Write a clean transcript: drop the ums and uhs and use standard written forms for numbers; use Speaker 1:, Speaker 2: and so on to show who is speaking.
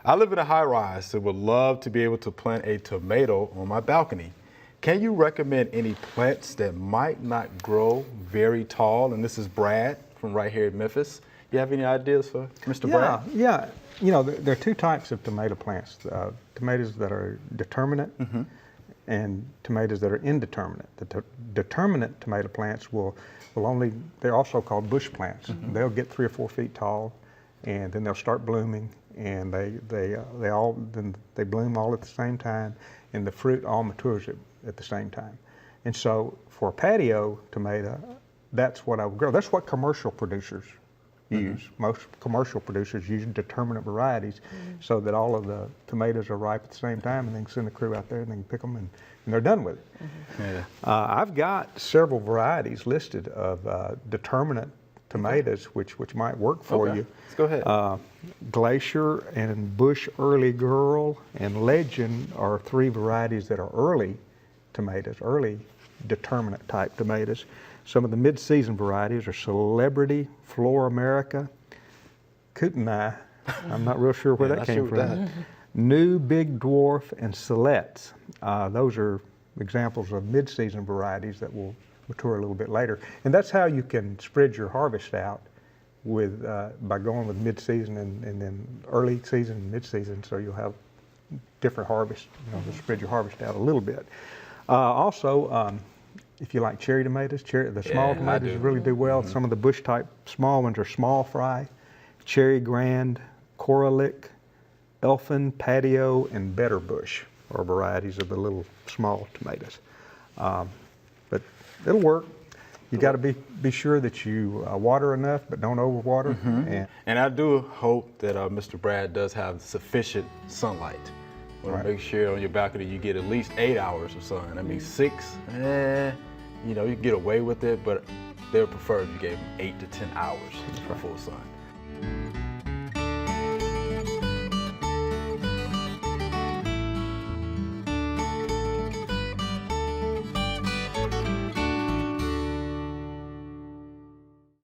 Speaker 1: I live in a high rise and would love to be able to plant a tomato on my balcony. Can you recommend any plants that might not grow very tall? And this is Brad from right here in Memphis. You have any ideas for Mr. Brad?
Speaker 2: Yeah. You know, there are two types of tomato plants. Tomatoes that are determinate and tomatoes that are indeterminate. The determinate tomato plants will only, they're also called bush plants. They'll get 3 or 4 feet tall, and then they'll start blooming, and they bloom all at the same time, and the fruit all matures at the same time. And so for a patio tomato, that's what I would grow. That's what commercial producers use. Most commercial producers use determinate varieties so that all of the tomatoes are ripe at the same time, and they can send the crew out there and they can pick them and they're done with it. I've got several varieties listed of determinate tomatoes which might work for you.
Speaker 1: Let's go ahead.
Speaker 2: Glacier and Bush Early Girl and Legend are 3 varieties that are early tomatoes, early determinate type tomatoes. Some of the mid-season varieties are Celebrity, Flora America, Kootenai, I'm not real sure where that came from, New Big Dwarf, and Celeste. Those are examples of mid-season varieties that will mature a little bit later. And that's how you can spread your harvest out with by going with mid-season and then early season and mid-season, so you'll have different harvests, to spread your harvest out a little bit. Also, if you like cherry tomatoes, the small tomatoes really do well. Some of the bush type small ones are small fry, cherry grand, coralic, elfin, patio, and better bush are varieties of the little small tomatoes. But it'll work. You got to be sure that you water enough, but don't overwater.
Speaker 1: And I do hope that Mr. Brad does have sufficient sunlight. You want to make sure on your balcony you get at least 8 hours of sun. I mean, 6, you can get away with it, but they would prefer if you gave them 8 to 10 hours of full sun.